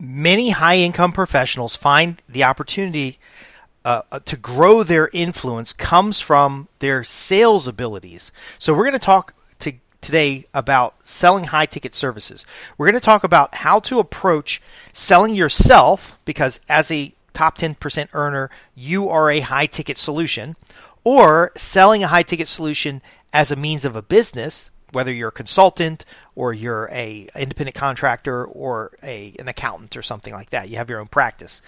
Many high-income professionals find the opportunity to grow their influence comes from their sales abilities. So we're going to talk today about selling high-ticket services. We're going to talk about how to approach selling yourself, because as a top 10% earner, you are a high-ticket solution, or selling a high-ticket solution as a means of a business, whether you're a consultant or you're a independent contractor or an accountant or something like that. You have your own practice.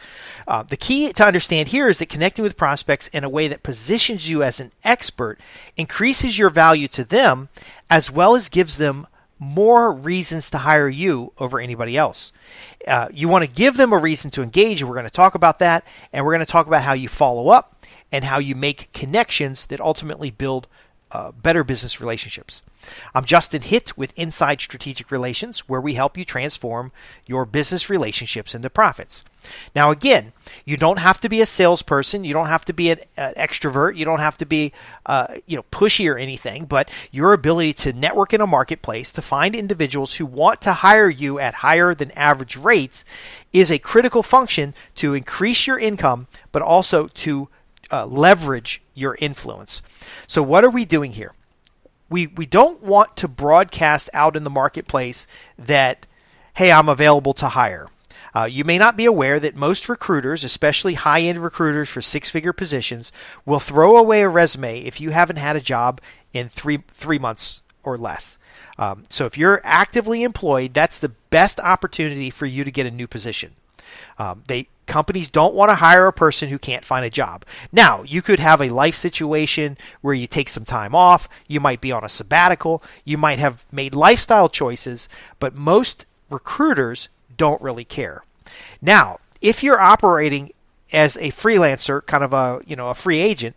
The key to understand here is that connecting with prospects in a way that positions you as an expert increases your value to them, as well as gives them more reasons to hire you over anybody else. You want to give them a reason to engage, and we're going to talk about that, and we're going to talk about how you follow up and how you make connections that ultimately build better business relationships. I'm Justin Hitt with Inside Strategic Relations, where we help you transform your business relationships into profits. Now, again, you don't have to be a salesperson. You don't have to be an extrovert. You don't have to be pushy or anything, but your ability to network in a marketplace to find individuals who want to hire you at higher than average rates is a critical function to increase your income, but also to leverage your influence. So what are we doing here? We don't want to broadcast out in the marketplace that, hey, I'm available to hire. You may not be aware that most recruiters, especially high-end recruiters for six-figure positions, will throw away a resume if you haven't had a job in three months or less. So if you're actively employed, that's the best opportunity for you to get a new position. Companies don't want to hire a person who can't find a job. Now, you could have a life situation where you take some time off. You might be on a sabbatical. You might have made lifestyle choices, but most recruiters don't really care. Now, if you're operating as a freelancer, kind of a free agent,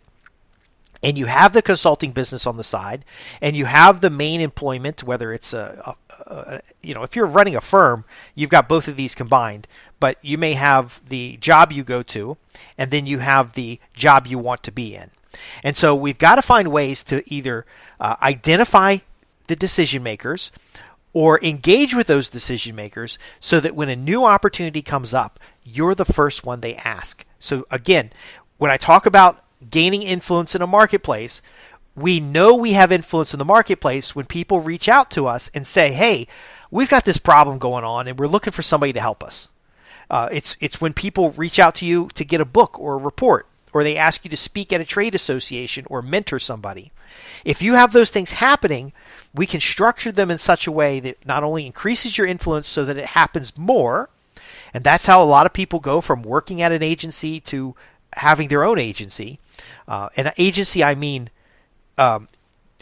and you have the consulting business on the side, and you have the main employment, whether it's if you're running a firm, you've got both of these combined, but you may have the job you go to, and then you have the job you want to be in. And so we've got to find ways to either identify the decision makers or engage with those decision makers so that when a new opportunity comes up, you're the first one they ask. So again, when I talk about gaining influence in a marketplace, we know we have influence in the marketplace when people reach out to us and say, hey, we've got this problem going on and we're looking for somebody to help us. It's when people reach out to you to get a book or a report, or they ask you to speak at a trade association or mentor somebody. If you have those things happening, we can structure them in such a way that not only increases your influence so that it happens more, and that's how a lot of people go from working at an agency to having their own agency. And an agency, I mean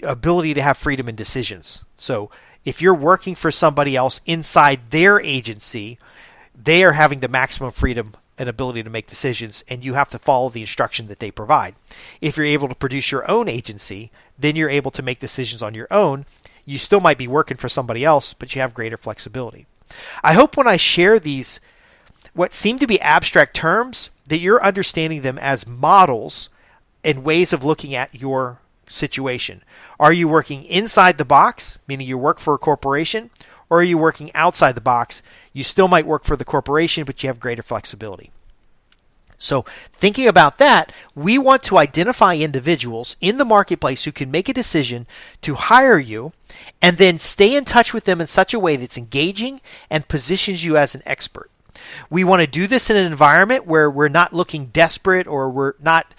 ability to have freedom in decisions. So if you're working for somebody else inside their agency, they are having the maximum freedom and ability to make decisions, and you have to follow the instruction that they provide. If you're able to produce your own agency, then you're able to make decisions on your own. You still might be working for somebody else, but you have greater flexibility. I hope when I share these, what seem to be abstract terms, that you're understanding them as models and ways of looking at your situation. Are you working inside the box, meaning you work for a corporation, or are you working outside the box? You still might work for the corporation, but you have greater flexibility. So thinking about that, we want to identify individuals in the marketplace who can make a decision to hire you and then stay in touch with them in such a way that's engaging and positions you as an expert. We want to do this in an environment where we're not looking desperate or we're not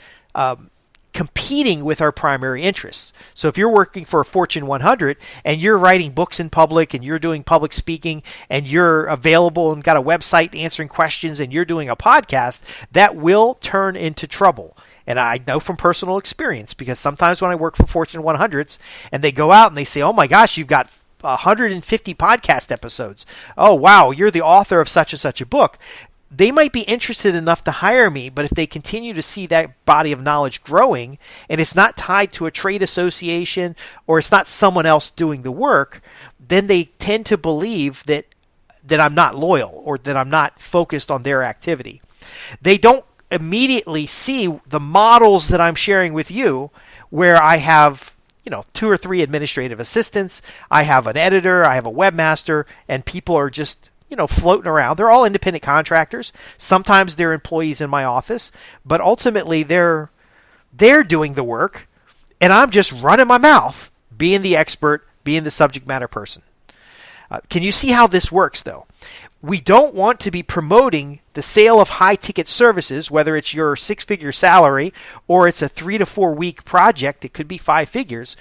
competing with our primary interests. So if you're working for a Fortune 100 and you're writing books in public and you're doing public speaking and you're available and got a website answering questions and you're doing a podcast, that will turn into trouble. And I know from personal experience, because sometimes when I work for Fortune 100s and they go out and they say, oh my gosh, you've got 150 podcast episodes. Oh, wow, you're the author of such and such a book. They might be interested enough to hire me, but if they continue to see that body of knowledge growing and it's not tied to a trade association or it's not someone else doing the work, then they tend to believe that I'm not loyal or that I'm not focused on their activity. They don't immediately see the models that I'm sharing with you where I have 2 or 3 administrative assistants, I have an editor, I have a webmaster, and people are just floating around. They're all independent contractors. Sometimes they're employees in my office, but ultimately they're doing the work, and I'm just running my mouth, being the expert, being the subject matter person. Can you see how this works, though? We don't want to be promoting the sale of high-ticket services, whether it's your six-figure salary or it's a 3 to 4 week project. It could be 5 figures.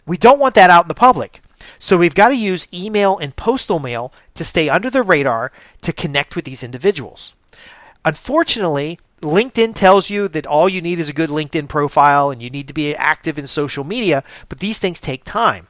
We don't want that out in the public. So we've got to use email and postal mail to stay under the radar to connect with these individuals. Unfortunately, LinkedIn tells you that all you need is a good LinkedIn profile and you need to be active in social media, but these things take time.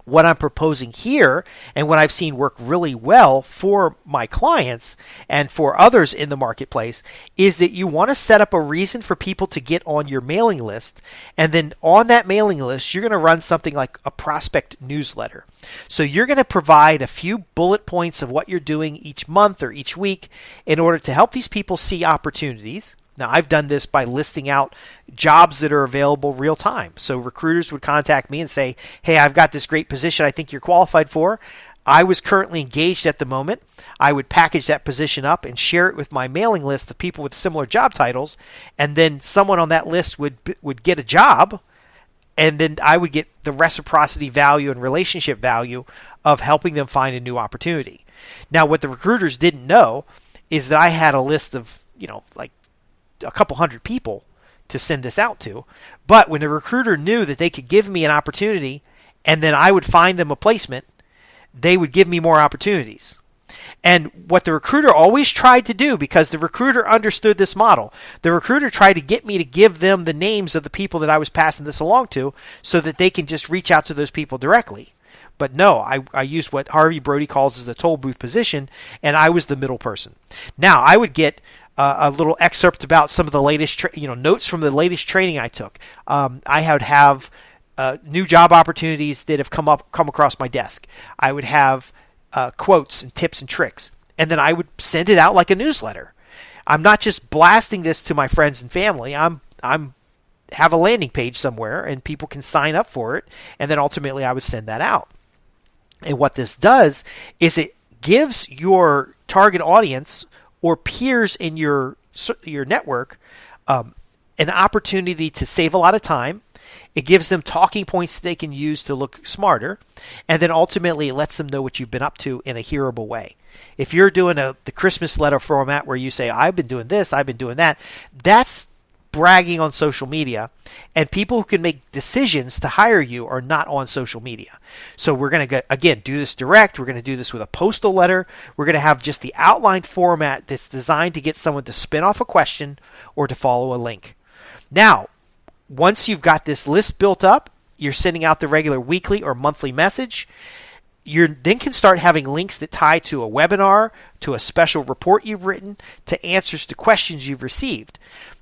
What I'm proposing here, and what I've seen work really well for my clients and for others in the marketplace, is that you want to set up a reason for people to get on your mailing list. And then on that mailing list, you're going to run something like a prospect newsletter. So you're going to provide a few bullet points of what you're doing each month or each week in order to help these people see opportunities. Now, I've done this by listing out jobs that are available real time. So recruiters would contact me and say, hey, I've got this great position I think you're qualified for. I was currently engaged at the moment. I would package that position up and share it with my mailing list of people with similar job titles. And then someone on that list would get a job. And then I would get the reciprocity value and relationship value of helping them find a new opportunity. Now, what the recruiters didn't know is that I had a list of, like a couple hundred people to send this out to. But when the recruiter knew that they could give me an opportunity and then I would find them a placement, they would give me more opportunities. And what the recruiter always tried to do, because the recruiter understood this model, the recruiter tried to get me to give them the names of the people that I was passing this along to so that they can just reach out to those people directly. But no, I used what Harvey Brody calls as the toll booth position, and I was the middle person. Now, I would get a little excerpt about some of the latest, notes from the latest training I took. I would have new job opportunities that have come across my desk. I would have quotes and tips and tricks, and then I would send it out like a newsletter. I'm not just blasting this to my friends and family. I'm have a landing page somewhere, and people can sign up for it, and then ultimately I would send that out. And what this does is it gives your target audience or peers in your network an opportunity to save a lot of time. It gives them talking points that they can use to look smarter, and then ultimately it lets them know what you've been up to in a hearable way. If you're doing the Christmas letter format where you say, I've been doing this, I've been doing that, that's bragging on social media, and people who can make decisions to hire you are not on social media. So we're going to, again, do this direct. We're going to do this with a postal letter. We're going to have just the outline format that's designed to get someone to spin off a question or to follow a link. Now, once you've got this list built up, you're sending out the regular weekly or monthly message. You then can start having links that tie to a webinar, to a special report you've written, to answers to questions you've received.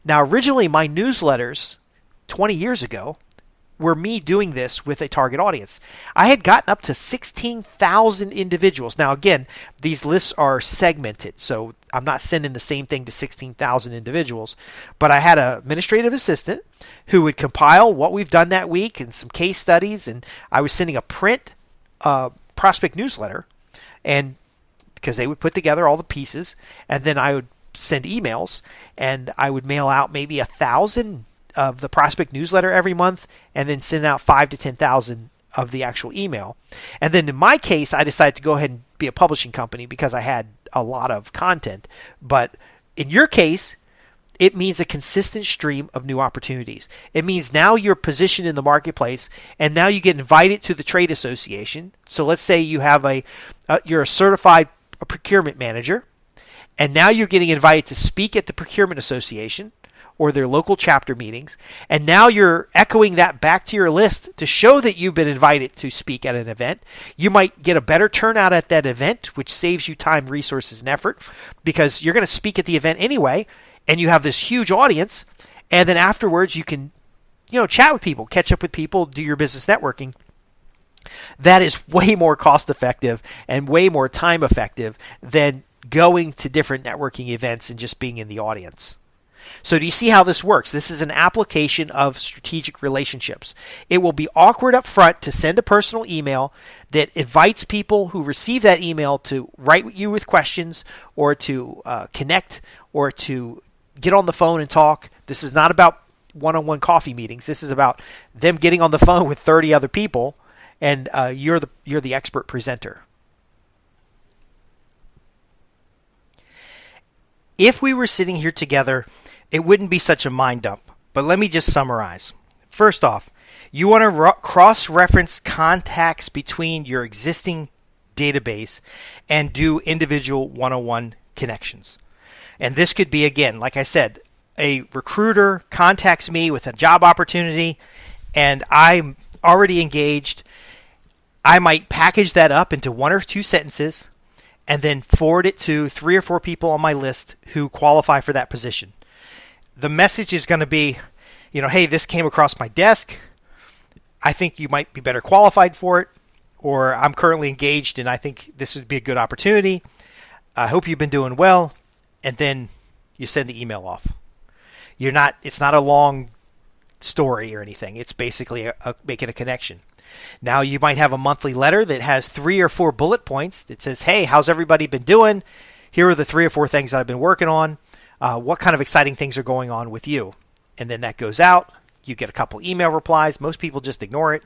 Now, originally, my newsletters 20 years ago were me doing this with a target audience. I had gotten up to 16,000 individuals. Now, again, these lists are segmented, so I'm not sending the same thing to 16,000 individuals. But I had an administrative assistant who would compile what we've done that week and some case studies, and I was sending a print prospect newsletter, and because they would put together all the pieces, and then I would send emails, and I would mail out maybe 1,000 of the prospect newsletter every month, and then send out 5,000 to 10,000 of the actual email. And then in my case, I decided to go ahead and be a publishing company because I had a lot of content. But in your case, it means a consistent stream of new opportunities. It means now you're positioned in the marketplace, and now you get invited to the trade association. So let's say you have you're a certified procurement manager, and now you're getting invited to speak at the procurement association or their local chapter meetings, and now you're echoing that back to your list to show that you've been invited to speak at an event. You might get a better turnout at that event, which saves you time, resources, and effort, because you're going to speak at the event anyway, and you have this huge audience, and then afterwards you can chat with people, catch up with people, do your business networking. That is way more cost effective and way more time effective than going to different networking events and just being in the audience. So do you see how this works? This is an application of strategic relationships. It will be awkward up front to send a personal email that invites people who receive that email to write you with questions or to connect or to get on the phone and talk. This is not about one-on-one coffee meetings. This is about them getting on the phone with 30 other people, and you're the expert presenter. If we were sitting here together, it wouldn't be such a mind dump. But let me just summarize. First off, you want to cross-reference contacts between your existing database and do individual one-on-one connections. And this could be, again, like I said, a recruiter contacts me with a job opportunity and I'm already engaged. I might package that up into 1 or 2 sentences and then forward it to 3 or 4 people on my list who qualify for that position. The message is going to be, hey, this came across my desk. I think you might be better qualified for it, or I'm currently engaged and I think this would be a good opportunity. I hope you've been doing well, and then you send the email off. It's not a long story or anything. It's basically making a connection. Now you might have a monthly letter that has 3 or 4 bullet points that says, hey, how's everybody been doing? Here are the 3 or 4 things that I've been working on. What kind of exciting things are going on with you? And then that goes out. You get a couple email replies. Most people just ignore it.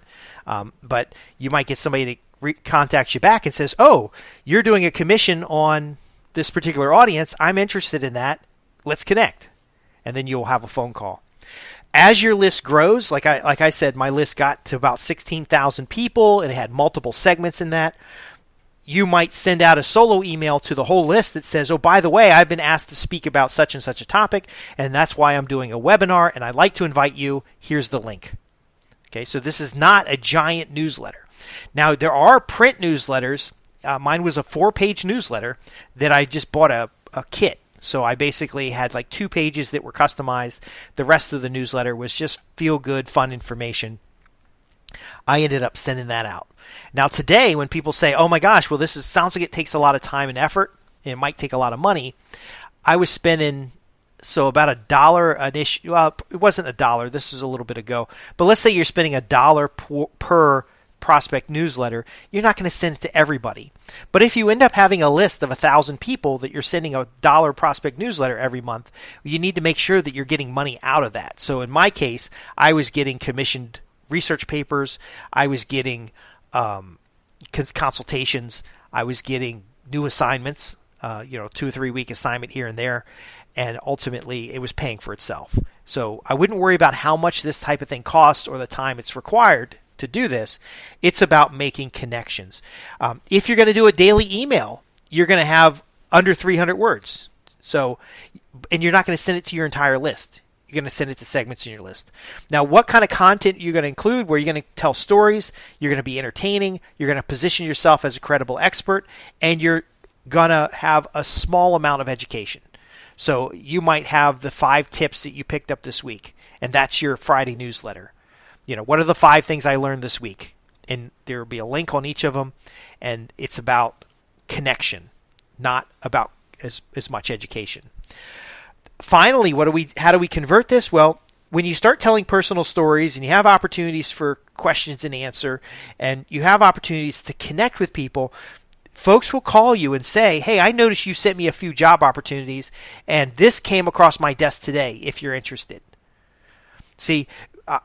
But you might get somebody that contacts you back and says, oh, you're doing a commission on this particular audience. I'm interested in that. Let's connect. And then you'll have a phone call. As your list grows, like I said, my list got to about 16,000 people and it had multiple segments in that. You might send out a solo email to the whole list that says, oh, by the way, I've been asked to speak about such and such a topic, and that's why I'm doing a webinar, and I'd like to invite you. Here's the link. Okay, so this is not a giant newsletter. Now, there are print newsletters. Mine was a 4-page newsletter that I just bought a kit. So I basically had like 2 pages that were customized. The rest of the newsletter was just feel-good, fun information. I ended up sending that out. Now today, when people say, oh my gosh, well, sounds like it takes a lot of time and effort, and it might take a lot of money, I was spending about $1 an issue. Well, it wasn't $1. This is a little bit ago. But let's say you're spending $1 per prospect newsletter. You're not going to send it to everybody. But if you end up having a list of 1,000 people that you're sending a $1 prospect newsletter every month, you need to make sure that you're getting money out of that. So in my case, I was getting commissioned research papers. I was getting consultations. I was getting new assignments, 2 or 3 week assignment here and there. And ultimately, it was paying for itself. So I wouldn't worry about how much this type of thing costs or the time it's required to do this. It's about making connections. If you're going to do a daily email, you're going to have under 300 words. And you're not going to send it to your entire list. You're going to send it to segments in your list. Now, what kind of content you're going to include, where you're going to tell stories, you're going to be entertaining, you're going to position yourself as a credible expert, and you're going to have a small amount of education. So you might have the 5 tips that you picked up this week, and that's your Friday newsletter. What are the 5 things I learned this week? And there will be a link on each of them, and it's about connection, not about as much education. Finally, how do we convert this? Well, when you start telling personal stories and you have opportunities for questions and answer, and you have opportunities to connect with people, folks will call you and say, hey, I noticed you sent me a few job opportunities, and this came across my desk today if you're interested. See,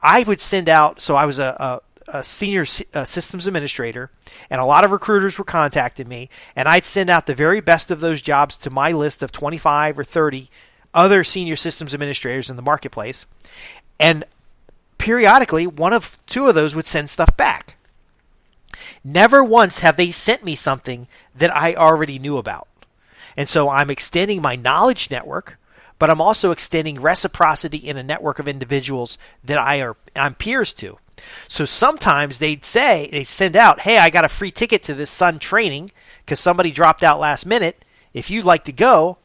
I would send out, so I was a senior systems administrator, and a lot of recruiters were contacting me, and I'd send out the very best of those jobs to my list of 25 or 30 other senior systems administrators in the marketplace, and periodically 1 or 2 of those would send stuff back. Never once have they sent me something that I already knew about. And so I'm extending my knowledge network, but I'm also extending reciprocity in a network of individuals that I'm peers to. So sometimes they'd send out, hey, I got a free ticket to this Sun training because somebody dropped out last minute. If you'd like to go,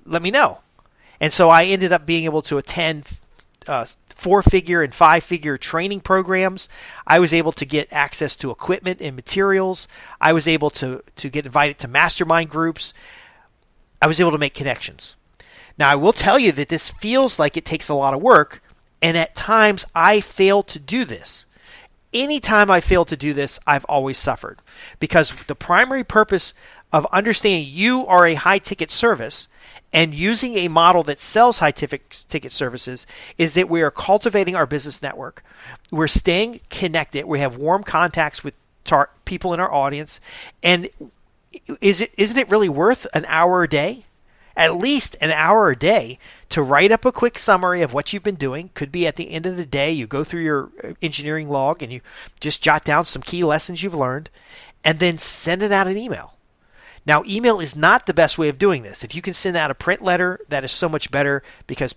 let me know. And so I ended up being able to attend 4-figure and 5-figure training programs. I was able to get access to equipment and materials. I was able to get invited to mastermind groups. I was able to make connections. Now, I will tell you that this feels like it takes a lot of work, and at times I fail to do this. Anytime I fail to do this, I've always suffered, because the primary purpose of understanding you are a high-ticket service and using a model that sells high-ticket services is that we are cultivating our business network. We're staying connected. We have warm contacts with people in our audience. And isn't it really worth an hour a day? At least an hour a day to write up a quick summary of what you've been doing. Could be at the end of the day, you go through your engineering log and you just jot down some key lessons you've learned and then send it out an email. Now, email is not the best way of doing this. If you can send out a print letter, that is so much better because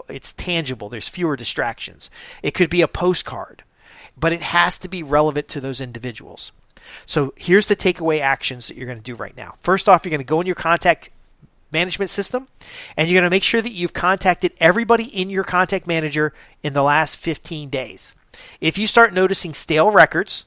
it's tangible. There's fewer distractions. It could be a postcard, but it has to be relevant to those individuals. So here's the takeaway actions that you're going to do right now. First off, you're going to go in your contact management system, and you're going to make sure that you've contacted everybody in your contact manager in the last 15 days. If you start noticing stale records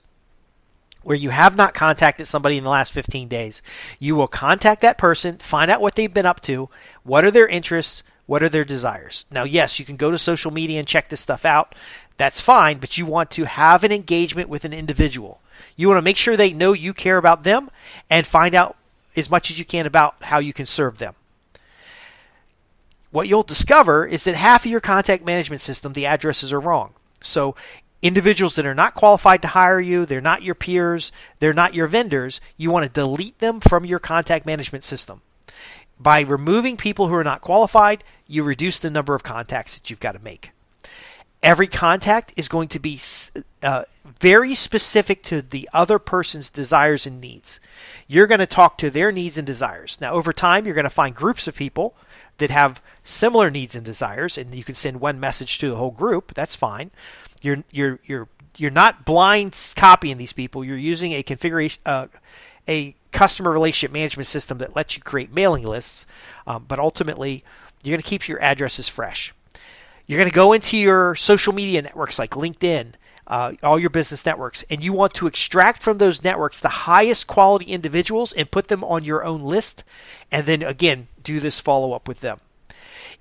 where you have not contacted somebody in the last 15 days, you will contact that person, find out what they've been up to, what are their interests, what are their desires. Now, yes, you can go to social media and check this stuff out. That's fine, but you want to have an engagement with an individual. You want to make sure they know you care about them and find out as much as you can about how you can serve them. What you'll discover is that half of your contact management system, the addresses are wrong. So individuals that are not qualified to hire you, they're not your peers, they're not your vendors, you want to delete them from your contact management system. By removing people who are not qualified, you reduce the number of contacts that you've got to make. Every contact is going to be very specific to the other person's desires and needs. You're going to talk to their needs and desires. Now, over time, you're going to find groups of people that have similar needs and desires, and you can send one message to the whole group. That's fine. You're not blind copying these people. You're using a configuration, a customer relationship management system that lets you create mailing lists, but ultimately, you're going to keep your addresses fresh. You're going to go into your social media networks like LinkedIn, all your business networks, and you want to extract from those networks the highest quality individuals and put them on your own list, and then again, do this follow-up with them.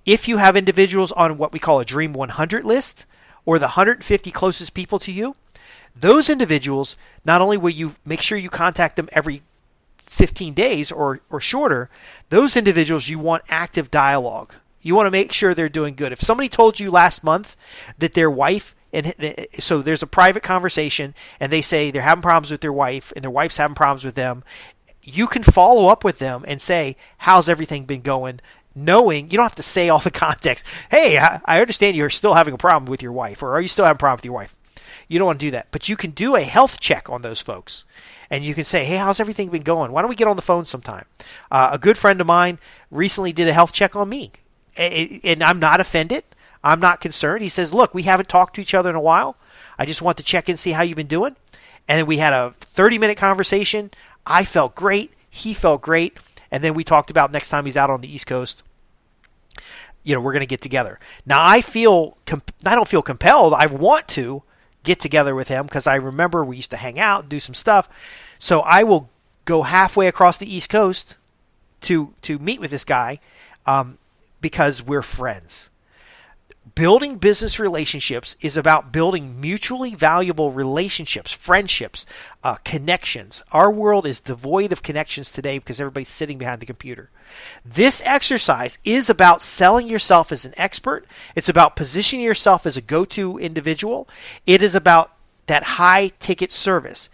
If you have individuals on what we call a Dream 100 list, or the 150 closest people to you, those individuals, not only will you make sure you contact them every 15 days or shorter, those individuals you want active dialogue. You want to make sure they're doing good. If somebody told you last month that their wife, so there's a private conversation, and they say they're having problems with their wife, and their wife's having problems with them, you can follow up with them and say, how's everything been going? Knowing, you don't have to say all the context. Hey, I understand you're still having a problem with your wife, or are you still having a problem with your wife? You don't want to do that. But you can do a health check on those folks. And you can say, hey, how's everything been going? Why don't we get on the phone sometime? A good friend of mine recently did a health check on me. And I'm not offended. I'm not concerned. He says, look, we haven't talked to each other in a while. I just want to check in, see how you've been doing. And we had a 30-minute conversation. I felt great. He felt great. And then we talked about next time he's out on the East Coast, we're going to get together. Now, I don't feel compelled. I want to get together with him because I remember we used to hang out and do some stuff. So I will go halfway across the East Coast to meet with this guy because we're friends. Building business relationships is about building mutually valuable relationships, friendships, connections. Our world is devoid of connections today because everybody's sitting behind the computer. This exercise is about selling yourself as an expert. It's about positioning yourself as a go-to individual. It is about that high-ticket service.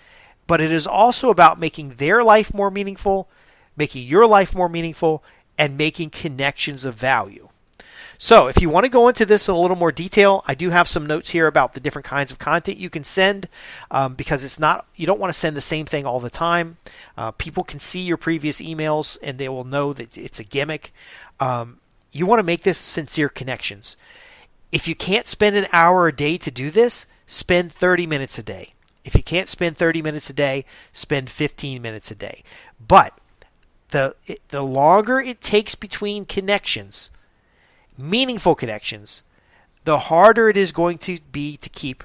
But it is also about making their life more meaningful, making your life more meaningful, and making connections of value. So if you want to go into this in a little more detail, I do have some notes here about the different kinds of content you can send because you don't want to send the same thing all the time. People can see your previous emails and they will know that it's a gimmick. You want to make this sincere connections. If you can't spend an hour a day to do this, spend 30 minutes a day. If you can't spend 30 minutes a day, spend 15 minutes a day. But the longer it takes between connections, meaningful connections, the harder it is going to be to keep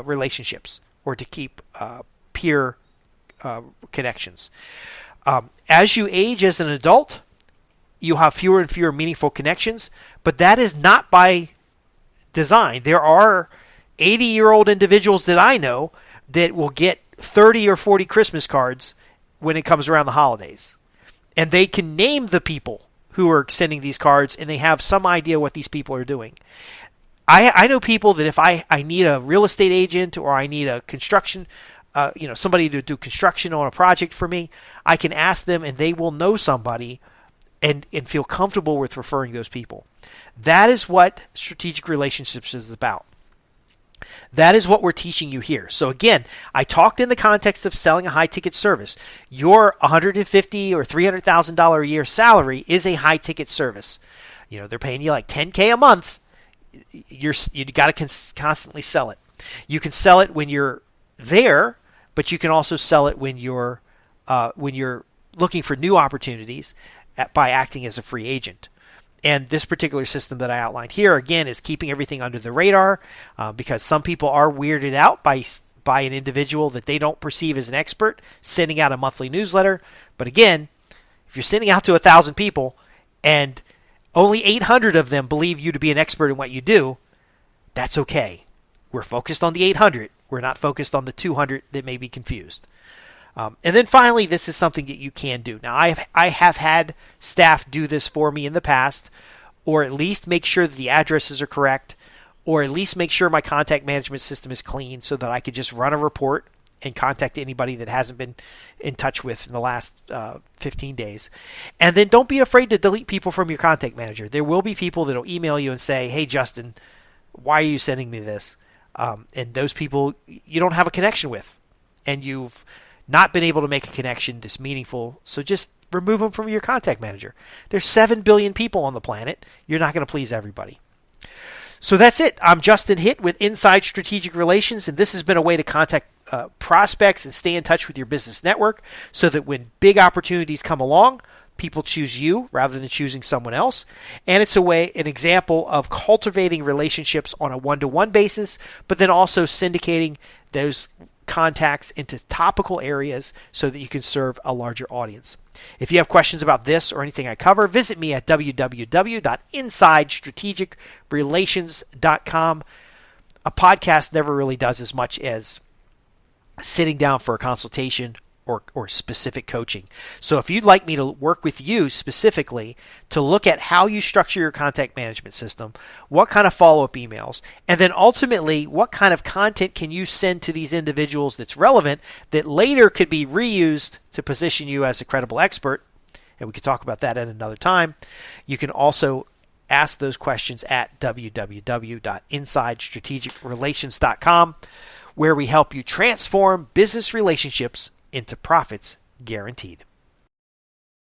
relationships or to keep peer connections. As you age as an adult, you'll have fewer and fewer meaningful connections, but that is not by design. There are 80-year-old individuals that I know that will get 30 or 40 Christmas cards when it comes around the holidays. And they can name the people who are sending these cards, and they have some idea what these people are doing. I know people that if I need a real estate agent or I need a construction, somebody to do construction on a project for me, I can ask them and they will know somebody and feel comfortable with referring those people. That is what strategic relationships is about. That is what we're teaching you here. So again, I talked in the context of selling a high-ticket service. Your $150,000 or $300,000 a year salary is a high-ticket service. They're paying you like $10K a month. You got to constantly sell it. You can sell it when you're there, but you can also sell it when you're looking for new opportunities by acting as a free agent. And this particular system that I outlined here, again, is keeping everything under the radar because some people are weirded out by an individual that they don't perceive as an expert sending out a monthly newsletter. But again, if you're sending out to 1,000 people and only 800 of them believe you to be an expert in what you do, that's okay. We're focused on the 800. We're not focused on the 200 that may be confused. And then finally, this is something that you can do. Now, I have had staff do this for me in the past, or at least make sure that the addresses are correct, or at least make sure my contact management system is clean so that I could just run a report and contact anybody that hasn't been in touch with in the last 15 days. And then don't be afraid to delete people from your contact manager. There will be people that will email you and say, hey, Justin, why are you sending me this? And those people you don't have a connection with, and you've not been able to make a connection that's meaningful, so just remove them from your contact manager. There's 7 billion people on the planet. You're not going to please everybody. So that's it. I'm Justin Hitt with Inside Strategic Relations, and this has been a way to contact prospects and stay in touch with your business network so that when big opportunities come along, people choose you rather than choosing someone else. And it's an example of cultivating relationships on a one-to-one basis, but then also syndicating those contacts into topical areas so that you can serve a larger audience. If you have questions about this or anything I cover, visit me at www.insidestrategicrelations.com. A podcast never really does as much as sitting down for a consultation or specific coaching. So if you'd like me to work with you specifically to look at how you structure your contact management system, what kind of follow-up emails, and then ultimately what kind of content can you send to these individuals that's relevant that later could be reused to position you as a credible expert, and we could talk about that at another time. You can also ask those questions at www.insidestrategicrelations.com, where we help you transform business relationships into profits guaranteed.